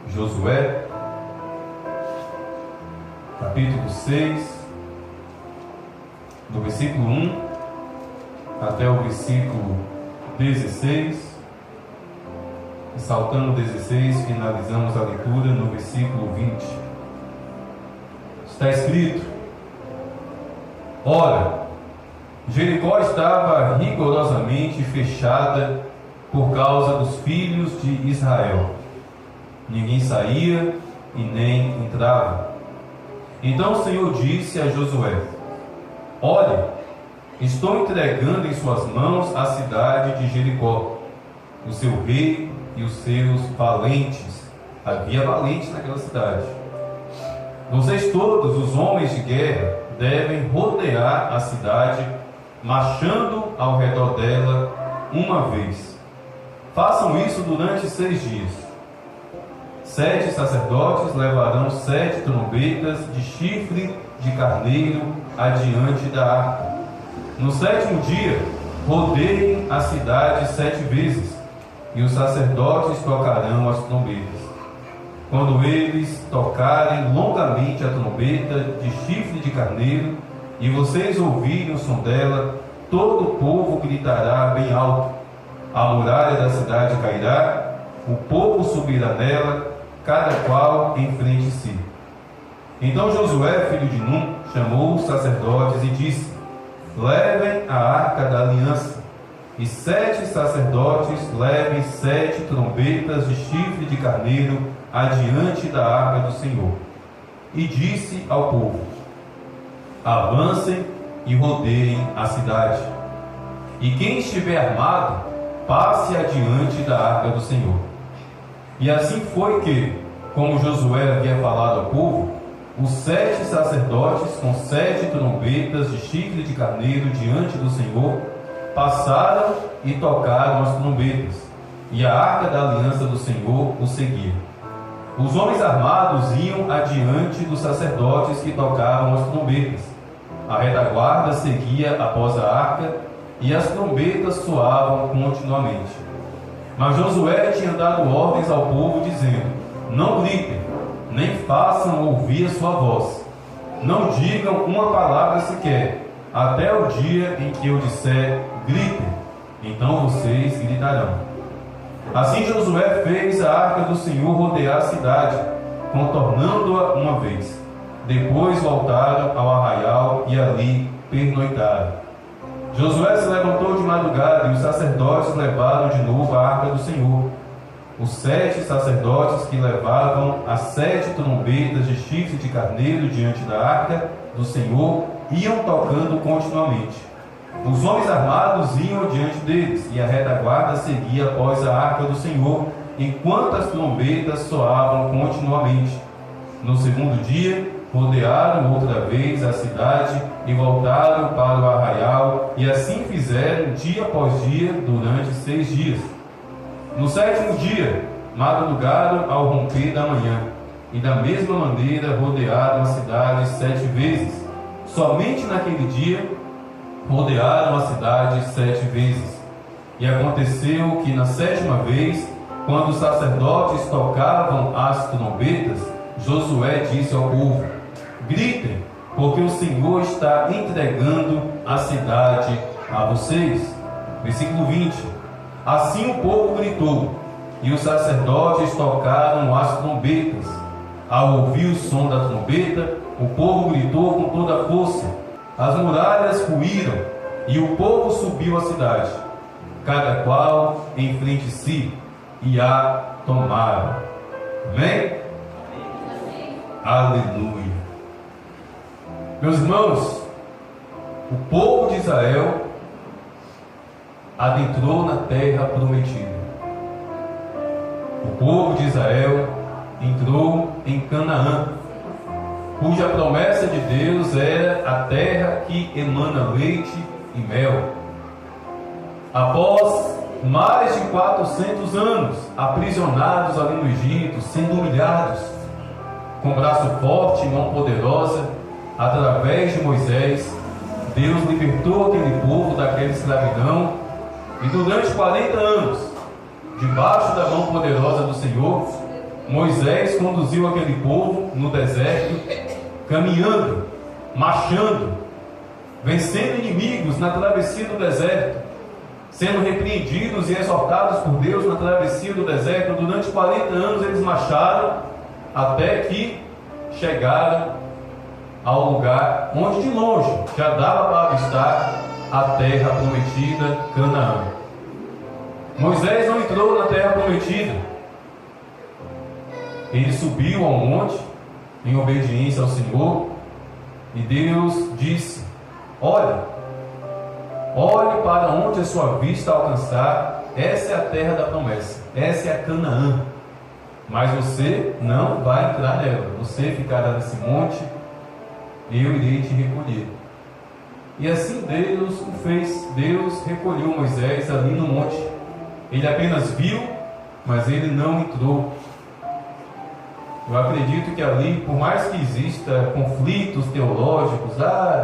Josué, capítulo 6, do versículo 1 até o versículo 16, e saltando o 16, finalizamos a leitura no versículo 20. Está escrito: Ora, Jericó estava rigorosamente fechada por causa dos filhos de Israel. Ninguém saía e nem entrava. Então o Senhor disse a Josué: Olha, estou entregando em suas mãos a cidade de Jericó, o seu rei e os seus valentes. Havia valentes naquela cidade. Vocês todos, os homens de guerra, devem rodear a cidade, marchando ao redor dela uma vez. Façam isso durante 6 dias. 7 sacerdotes levarão 7 trombetas de chifre de carneiro adiante da arca. No 7º dia, rodeiem a cidade 7 vezes, e os sacerdotes tocarão as trombetas. Quando eles tocarem longamente a trombeta de chifre de carneiro, e vocês ouvirem o som dela, todo o povo gritará bem alto. A muralha da cidade cairá, o povo subirá nela, cada qual em frente de si. Então Josué, filho de Num, chamou os sacerdotes e disse: Levem a arca da aliança, e 7 sacerdotes levem 7 trombetas de chifre de carneiro adiante da arca do Senhor. E disse ao povo: Avancem e rodeiem a cidade, e quem estiver armado, passe adiante da arca do Senhor. E assim foi que, como Josué havia falado ao povo, os 7 sacerdotes com 7 trombetas de chifre de carneiro diante do Senhor passaram e tocaram as trombetas, e a arca da aliança do Senhor os seguia. Os homens armados iam adiante dos sacerdotes que tocavam as trombetas. A retaguarda seguia após a arca, e as trombetas soavam continuamente. Mas Josué tinha dado ordens ao povo, dizendo: Não gritem, nem façam ouvir a sua voz. Não digam uma palavra sequer, até o dia em que eu disser: gritem, então vocês gritarão. Assim Josué fez a arca do Senhor rodear a cidade, contornando-a uma vez. Depois voltaram ao arraial e ali pernoitaram. Josué se levantou de madrugada, e os sacerdotes levaram de novo a arca do Senhor. Os 7 sacerdotes que levavam as 7 trombetas de chifre de carneiro diante da arca do Senhor iam tocando continuamente. Os homens armados iam diante deles, e a retaguarda seguia após a arca do Senhor, enquanto as trombetas soavam continuamente. No 2º dia, rodearam outra vez a cidade e voltaram para o arraial, e assim fizeram dia após dia durante 6 dias. No 7º dia, madrugaram ao romper da manhã, e da mesma maneira rodearam a cidade 7 vezes. Somente naquele dia rodearam a cidade 7 vezes. E aconteceu que na 7ª vez, quando os sacerdotes tocavam as trombetas, Josué disse ao povo: Gritem, porque o Senhor está entregando a cidade a vocês. Versículo 20. Assim o povo gritou, e os sacerdotes tocaram as trombetas. Ao ouvir o som da trombeta, o povo gritou com toda a força. As muralhas ruíram, e o povo subiu à cidade, cada qual em frente de si, e a tomaram. Amém? Aleluia. Meus irmãos, o povo de Israel adentrou na terra prometida. O povo de Israel entrou em Canaã, cuja promessa de Deus era a terra que emana leite e mel. Após mais de 400 anos aprisionados ali no Egito, sendo humilhados, com braço forte e mão poderosa, através de Moisés, Deus libertou aquele povo daquela escravidão, e durante 40 anos, debaixo da mão poderosa do Senhor, Moisés conduziu aquele povo no deserto, caminhando, marchando, vencendo inimigos na travessia do deserto, sendo repreendidos e exortados por Deus na travessia do deserto. Durante 40 anos eles marcharam até que chegaram ao lugar onde de longe já dava para avistar a terra prometida, Canaã. Moisés não entrou na terra prometida. Ele subiu ao monte em obediência ao Senhor, e Deus disse: olhe para onde a sua vista alcançar, essa é a terra da promessa, essa é a Canaã, mas você não vai entrar nela, você ficará nesse monte, eu irei te recolher. E assim Deus o fez. Deus recolheu Moisés ali no monte. Ele apenas viu, mas ele não entrou. Eu acredito que ali, por mais que exista conflitos teológicos,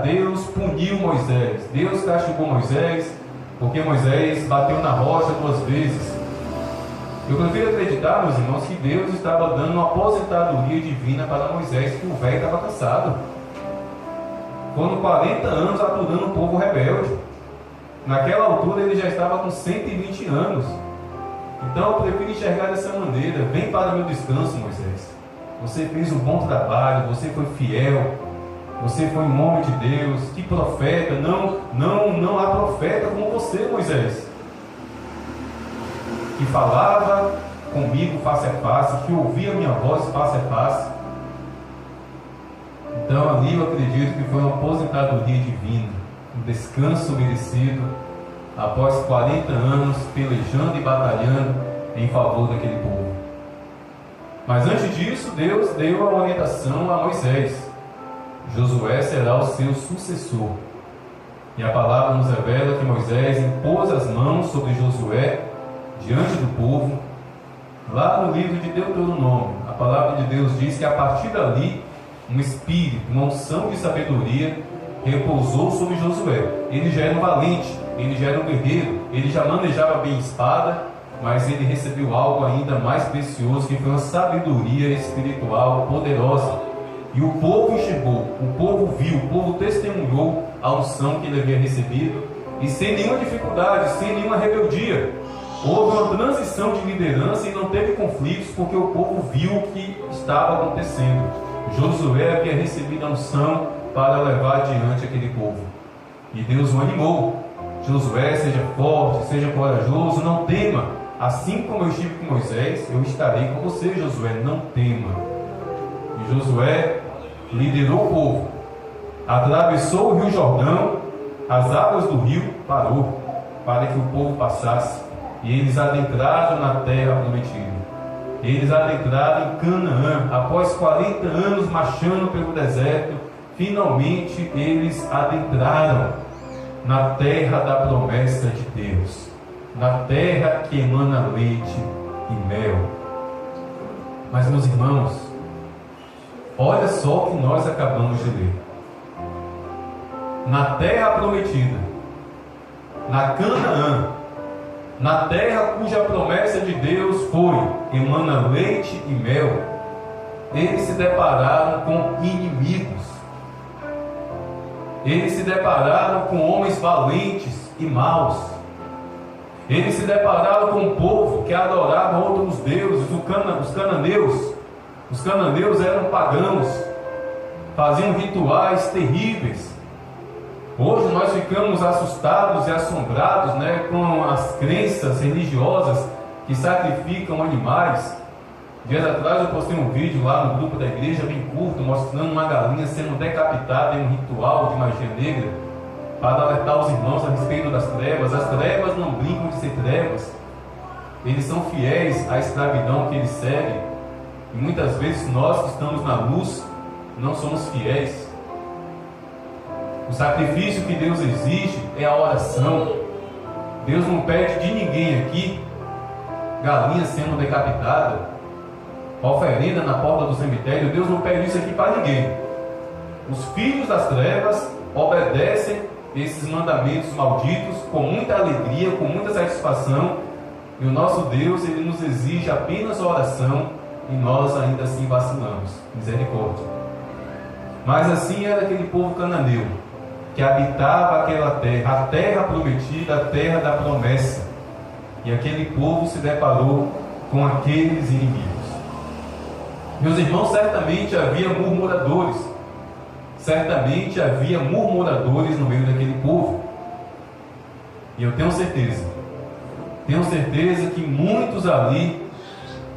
Deus puniu Moisés, Deus castigou Moisés, porque Moisés bateu na rocha 2 vezes. Eu prefiro acreditar, meus irmãos, que Deus estava dando uma aposentadoria divina para Moisés, que o velho estava cansado. Foram 40 anos aturando o povo rebelde. Naquela altura ele já estava com 120 anos. Então eu prefiro enxergar dessa maneira: vem para meu descanso, Moisés. Você fez um bom trabalho, você foi fiel, você foi um homem de Deus. Que profeta, não há profeta como você, Moisés, que falava comigo face a face, que ouvia minha voz face a face. Então ali eu acredito que foi uma aposentadoria divina, um descanso merecido, após 40 anos pelejando e batalhando em favor daquele povo. Mas antes disso, Deus deu a orientação a Moisés: Josué será o seu sucessor. E a palavra nos revela que Moisés impôs as mãos sobre Josué diante do povo. Lá no livro de Deuteronômio, a palavra de Deus diz que a partir dali, um espírito, uma unção de sabedoria repousou sobre Josué. Ele já era um valente, ele já era um guerreiro, ele já manejava bem a espada, mas ele recebeu algo ainda mais precioso, que foi uma sabedoria espiritual poderosa. E o povo enxergou, o povo viu, o povo testemunhou a unção que ele havia recebido, e sem nenhuma dificuldade, sem nenhuma rebeldia. Houve uma transição de liderança e não teve conflitos, porque o povo viu o que estava acontecendo. Josué havia recebido a unção para levar adiante aquele povo. E Deus o animou: Josué, seja forte, seja corajoso, não tema. Assim como eu estive com Moisés, eu estarei com você, Josué, não tema. E Josué liderou o povo, atravessou o rio Jordão, as águas do rio parou, para que o povo passasse, e eles adentraram na terra prometida. Eles adentraram em Canaã. Após 40 anos marchando pelo deserto, finalmente eles adentraram na terra da promessa de Deus, na terra que emana leite e mel. Mas, meus irmãos, olha só o que nós acabamos de ler. Na terra prometida, na Canaã, na terra cuja promessa de Deus foi emana leite e mel, eles se depararam com inimigos. Eles se depararam com homens valentes e maus. Eles se depararam com um povo que adorava outros deuses, os cananeus. Os cananeus eram pagãos, faziam rituais terríveis. Hoje nós ficamos assustados e assombrados, com as crenças religiosas que sacrificam animais. Dias atrás eu postei um vídeo lá no grupo da igreja, bem curto, mostrando uma galinha sendo decapitada em um ritual de magia negra, para alertar os irmãos a respeito das trevas. As trevas não brincam de ser trevas. Eles são fiéis à escravidão que eles seguem. E muitas vezes nós que estamos na luz não somos fiéis. O sacrifício que Deus exige é a oração. Deus não pede de ninguém aqui galinha sendo decapitada, oferenda na porta do cemitério. Deus não pede isso aqui para ninguém. Os filhos das trevas obedecem esses mandamentos malditos com muita alegria, com muita satisfação. E o nosso Deus, Ele nos exige apenas a oração e nós ainda assim vacilamos. Misericórdia. Mas assim era aquele povo cananeu, que habitava aquela terra, a terra prometida, a terra da promessa. E aquele povo se deparou com aqueles inimigos. Meus irmãos, certamente havia murmuradores. Certamente havia murmuradores no meio daquele povo. E eu tenho certeza que muitos ali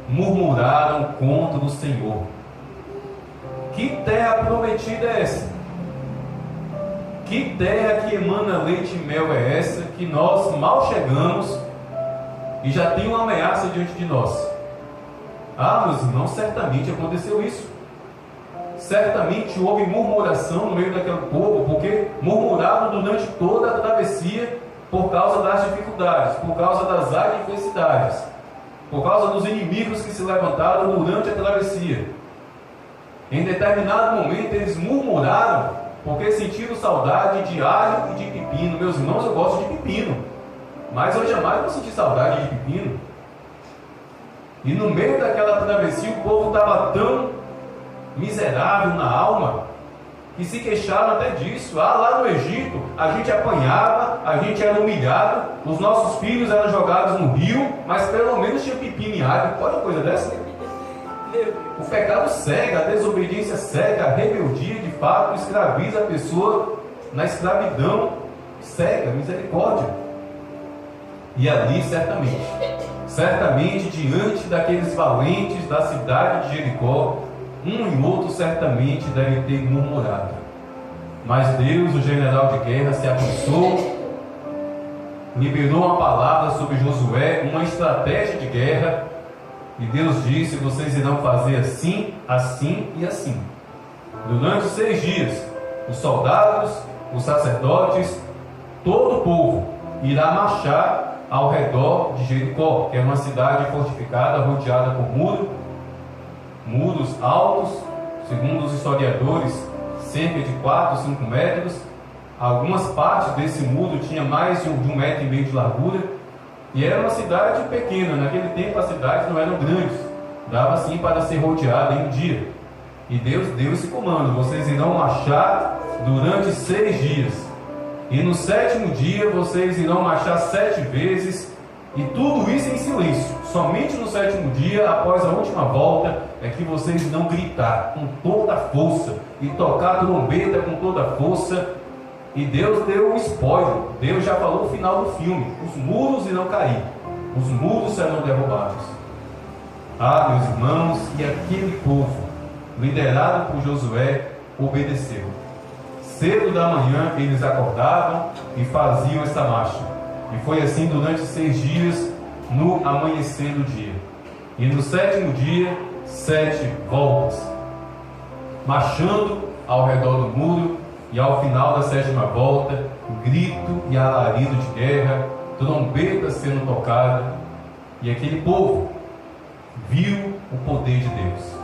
murmuraram contra o Senhor. Que terra prometida é essa? Que terra que emana leite e mel é essa, que nós mal chegamos e já tem uma ameaça diante de nós? Ah, meus irmãos, certamente aconteceu isso. Certamente houve murmuração no meio daquele povo, porque murmuraram durante toda a travessia por causa das dificuldades, por causa das adversidades, por causa dos inimigos que se levantaram durante a travessia. Em determinado momento eles murmuraram porque sentiram saudade de alho e de pepino. Meus irmãos, eu gosto de pepino, mas eu jamais vou sentir saudade de pepino. E no meio daquela travessia o povo estava tão miserável na alma que se queixaram até disso. Ah, lá no Egito a gente apanhava, a gente era humilhado, os nossos filhos eram jogados no rio, mas pelo menos tinha pepino e alho. Pode uma coisa dessa? O pecado cega, a desobediência cega, a rebeldia de fato escraviza a pessoa na escravidão, cega, misericórdia. E ali certamente diante daqueles valentes da cidade de Jericó, um e outro certamente devem ter murmurado. Mas Deus, o general de guerra, se apressou, liberou uma palavra sobre Josué, uma estratégia de guerra, e Deus disse: vocês irão fazer assim, assim e assim. Durante 6 dias, os soldados, os sacerdotes, todo o povo irá marchar ao redor de Jericó, que é uma cidade fortificada, rodeada por muros altos, segundo os historiadores, cerca de 4 ou 5 metros. Algumas partes desse muro tinha mais de 1,5 metro de largura, e era uma cidade pequena. Naquele tempo as cidades não eram grandes, dava sim para ser rodeada em um dia. E Deus deu esse comando: vocês irão marchar durante 6 dias, e no 7º dia vocês irão marchar 7 vezes, e tudo isso em silêncio. Somente no 7º dia, após a última volta, é que vocês irão gritar com toda a força e tocar a trombeta com toda a força. E Deus deu um spoiler. Deus já falou o final do filme: os muros irão cair, os muros serão derrubados. Ah, meus irmãos, e aquele povo, liderado por Josué, obedeceu. Cedo da manhã eles acordavam e faziam essa marcha. E foi assim durante 6 dias, no amanhecer do dia. E no 7º dia, 7 voltas, marchando ao redor do muro. E ao final da 7ª volta, grito e alarido de guerra, trombeta sendo tocada. E aquele povo viu o poder de Deus.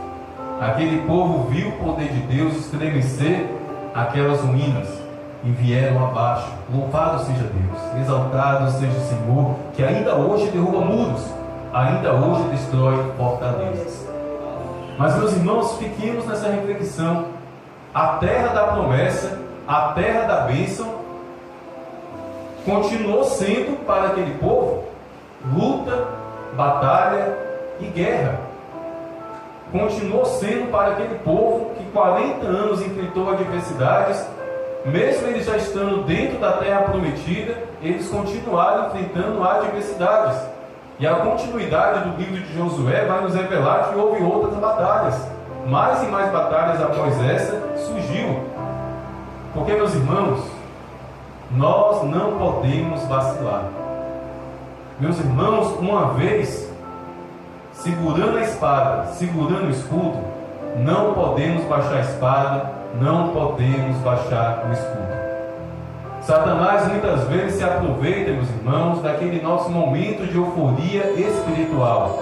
Aquele povo viu o poder de Deus estremecer aquelas ruínas e vieram abaixo. Louvado seja Deus, exaltado seja o Senhor, que ainda hoje derruba muros, ainda hoje destrói fortalezas. Mas, meus irmãos, fiquemos nessa reflexão. A terra da promessa, a terra da bênção, continuou sendo para aquele povo luta, batalha e guerra. Continuou sendo para aquele povo que 40 anos enfrentou adversidades. Mesmo eles já estando dentro da terra prometida, eles continuaram enfrentando adversidades. E a continuidade do livro de Josué vai nos revelar que houve outras batalhas. Mais e mais batalhas após essa surgiu. Porque, meus irmãos, nós não podemos vacilar. Meus irmãos, uma vez segurando a espada, segurando o escudo, não podemos baixar a espada, não podemos baixar o escudo. Satanás muitas vezes se aproveita, meus irmãos, daquele nosso momento de euforia espiritual.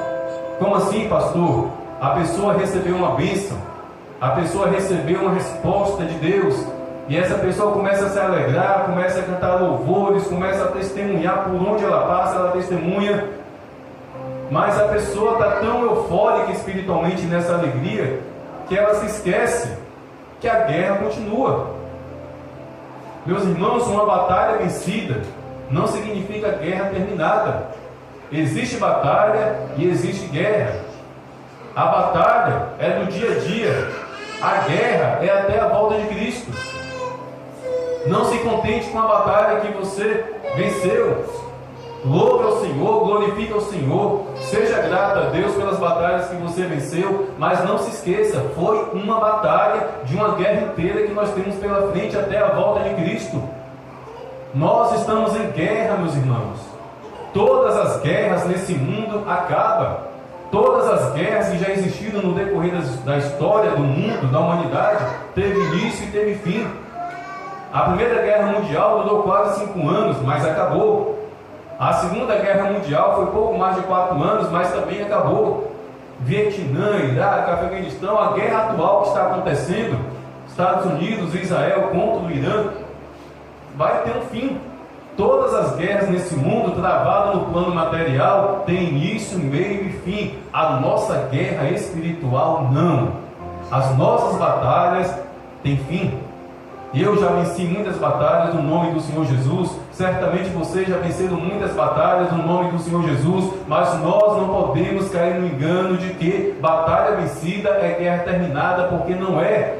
Como assim, pastor? A pessoa recebeu uma bênção, a pessoa recebeu uma resposta de Deus, e essa pessoa começa a se alegrar, começa a cantar louvores, começa a testemunhar por onde ela passa, ela testemunha. mas a pessoa está tão eufórica espiritualmente nessa alegria que ela se esquece que a guerra continua. Meus irmãos, uma batalha vencida não significa guerra terminada. Existe batalha e existe guerra. A batalha é do dia a dia. A guerra é até a volta de Cristo. Não se contente com a batalha que você venceu. Louve ao Senhor, glorifique ao Senhor, seja grato a Deus pelas batalhas que você venceu, mas não se esqueça, foi uma batalha de uma guerra inteira que nós temos pela frente até a volta de Cristo. Nós estamos em guerra, meus irmãos. Todas as guerras nesse mundo acabam. Todas as guerras que já existiram no decorrer da história do mundo, da humanidade, teve início e teve fim. A Primeira Guerra Mundial durou quase 5 anos, mas acabou. A Segunda Guerra Mundial foi pouco mais de 4 anos, mas também acabou. Vietnã, Iraque, Afeganistão, a guerra atual que está acontecendo, Estados Unidos, Israel contra o Irã, vai ter um fim. Todas as guerras nesse mundo, travadas no plano material, têm início, meio e fim. A nossa guerra espiritual não. As nossas batalhas têm fim. Eu já venci muitas batalhas no nome do Senhor Jesus. Certamente você já venceu muitas batalhas no nome do Senhor Jesus. Mas nós não podemos cair no engano de que batalha vencida é guerra terminada, porque não é.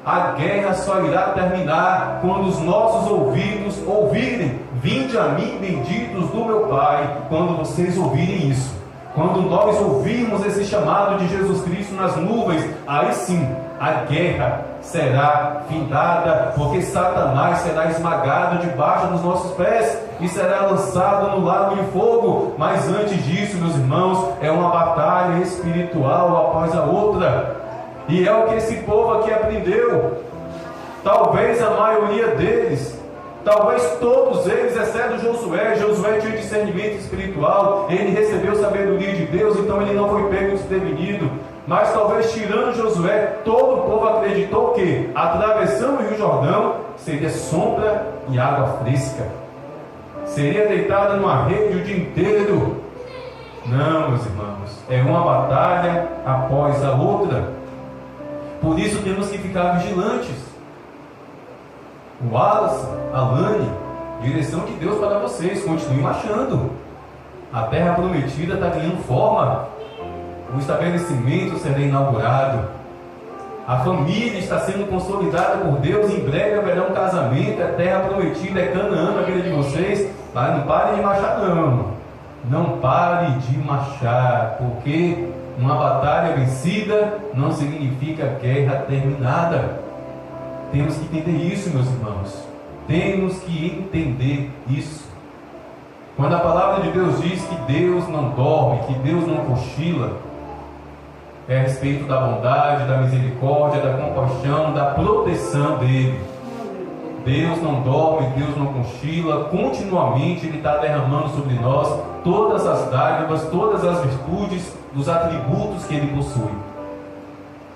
A guerra só irá terminar quando os nossos ouvidos ouvirem: vinde a mim, benditos do meu Pai. Quando vocês ouvirem isso, quando nós ouvirmos esse chamado de Jesus Cristo nas nuvens, aí sim a guerra será findada, porque Satanás será esmagado debaixo dos nossos pés e será lançado no lago de fogo. Mas antes disso, meus irmãos, é uma batalha espiritual após a outra, e é o que esse povo aqui aprendeu. Talvez a maioria deles, talvez todos eles, exceto Josué. Josué tinha discernimento espiritual, ele recebeu sabedoria de Deus, então ele não foi pego desprevenido. Mas talvez, tirando Josué, todo o povo acreditou que atravessando o Rio Jordão seria sombra e água fresca, seria deitada numa rede o dia inteiro. Não, meus irmãos, é uma batalha após a outra. Por isso temos que ficar vigilantes. O Wallace, a Lani, direção de Deus para vocês, continue marchando. A terra prometida está ganhando forma. O estabelecimento será inaugurado. A família está sendo consolidada por Deus. Em breve haverá um casamento. A terra prometida é Canaã na vida de vocês. Mas não pare de marchar, não. Não pare de marchar, porque uma batalha vencida não significa guerra terminada. Temos que entender isso, meus irmãos. Temos que entender isso. Quando a palavra de Deus diz que Deus não dorme, que Deus não cochila, é a respeito da bondade, da misericórdia, da compaixão, da proteção dele. Deus não dorme, Deus não cochila, continuamente Ele está derramando sobre nós todas as dádivas, todas as virtudes, os atributos que Ele possui.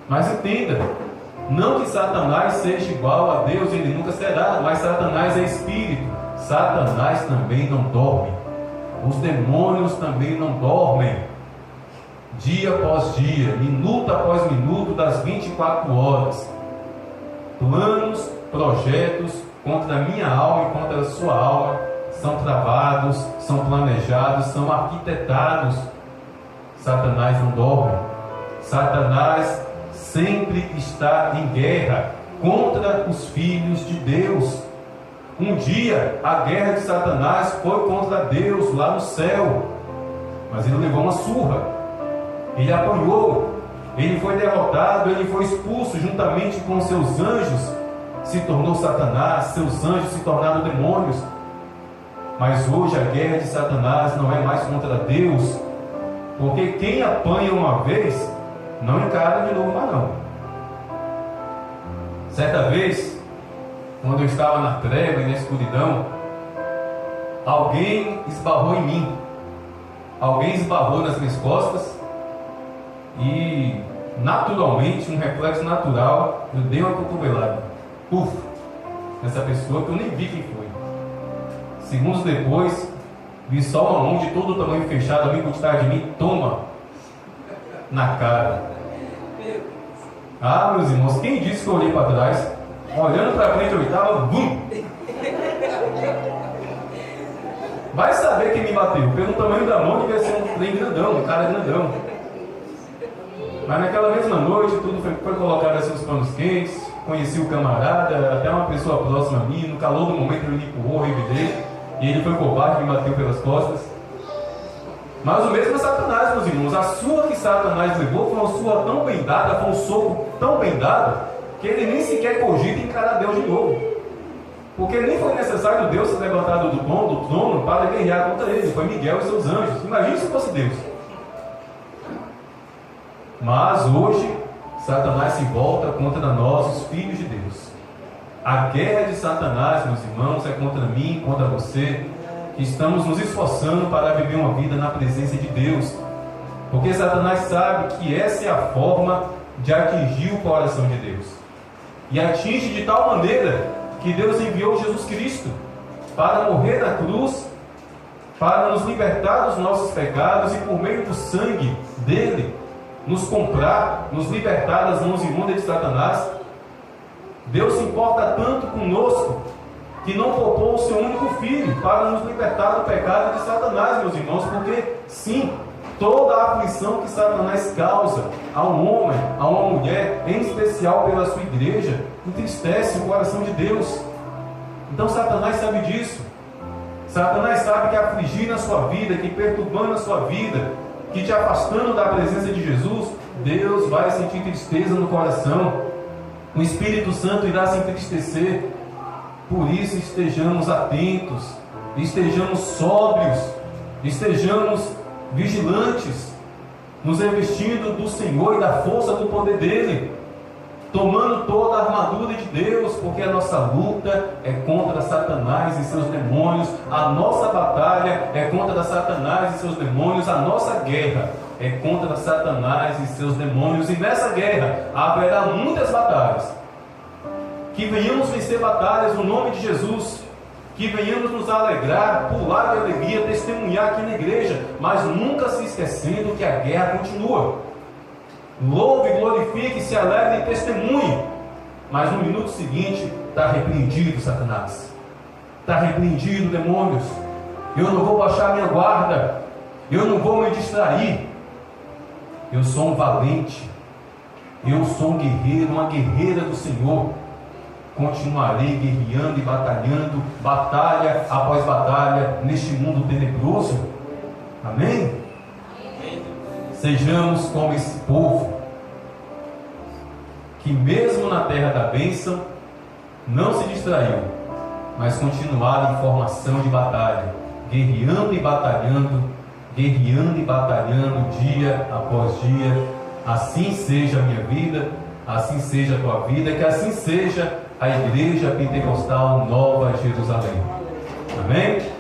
Mas entenda, não que Satanás seja igual a Deus, ele nunca será, mas Satanás é espírito. Satanás também não dorme. Os demônios também não dormem. Dia após dia, minuto após minuto, das 24 horas, planos, projetos contra a minha alma e contra a sua alma são travados, são planejados, são arquitetados. Satanás não dorme. Satanás sempre está em guerra contra os filhos de Deus. Um dia a guerra de Satanás foi contra Deus lá no céu, mas ele levou uma surra. Ele apanhou, ele foi derrotado, ele foi expulso juntamente com seus anjos. Se tornou Satanás, seus anjos se tornaram demônios. Mas hoje a guerra de Satanás não é mais contra Deus, porque quem apanha uma vez não encara de novo mais não. Certa vez, quando eu estava na treva e na escuridão, alguém esbarrou em mim. Alguém esbarrou nas minhas costas e, naturalmente, um reflexo natural, eu dei uma cotovelada. Nessa pessoa que eu nem vi quem foi. Segundos depois, Vi só uma mão de todo o tamanho fechado, a me encostar de mim, toma na cara. Ah, meus irmãos, quem disse que eu olhei para trás? Olhando para frente, eu estava, bum! Vai saber quem me bateu. Pelo tamanho da mão, devia ser um trem grandão, um cara grandão. Mas naquela mesma noite, tudo foi colocado assim os panos quentes. Conheci o camarada, até uma pessoa próxima a mim. No calor do momento, ele me empurrou, revidei. E ele foi covarde, me bateu pelas costas. Mas o mesmo é Satanás, meus irmãos. A sua que Satanás levou foi uma sua tão bem dada, foi um soco tão bem dado, que ele nem sequer cogita encarar Deus de novo. Porque nem foi necessário Deus ser levantado do trono para guerrear contra ele. Foi Miguel e seus anjos. Imagine se fosse Deus. Mas hoje, Satanás se volta contra nós, os filhos de Deus. A guerra de Satanás, meus irmãos, é contra mim, contra você, que estamos nos esforçando para viver uma vida na presença de Deus. Porque Satanás sabe que essa é a forma de atingir o coração de Deus. E atinge de tal maneira que Deus enviou Jesus Cristo para morrer na cruz, para nos libertar dos nossos pecados e por meio do sangue dele, nos comprar, nos libertar das mãos imundas de Satanás. Deus se importa tanto conosco que não poupou o seu único filho para nos libertar do pecado de Satanás, meus irmãos, porque sim, toda a aflição que Satanás causa a um homem, a uma mulher, em especial pela sua igreja, entristece o coração de Deus. Então Satanás sabe disso. Satanás sabe que afligir na sua vida, que perturbando a sua vida, que te afastando da presença de Jesus, Deus vai sentir tristeza no coração. O Espírito Santo irá se entristecer. Por isso estejamos atentos, estejamos sóbrios, estejamos vigilantes, nos revestindo do Senhor e da força do poder dele, tomando toda a armadura de Deus, porque a nossa luta é contra Satanás e seus demônios, a nossa batalha é contra Satanás e seus demônios, a nossa guerra é contra Satanás e seus demônios, e nessa guerra haverá muitas batalhas. Que venhamos vencer batalhas no nome de Jesus, que venhamos nos alegrar, pular de alegria, testemunhar aqui na igreja, mas nunca se esquecendo que a guerra continua. Louve, glorifique, se alegre e testemunhe, mas no minuto seguinte está repreendido Satanás, está repreendido demônios. Eu não vou baixar minha guarda, eu não vou me distrair. Eu sou um valente, eu sou um guerreiro, uma guerreira do Senhor. Continuarei guerreando e batalhando, batalha após batalha, neste mundo tenebroso. Amém? Sejamos como esse povo, que mesmo na terra da bênção, não se distraiu, mas continuaram em formação de batalha, guerreando e batalhando, dia após dia. Assim seja a minha vida, assim seja a tua vida, que assim seja a Igreja Pentecostal Nova Jerusalém. Amém?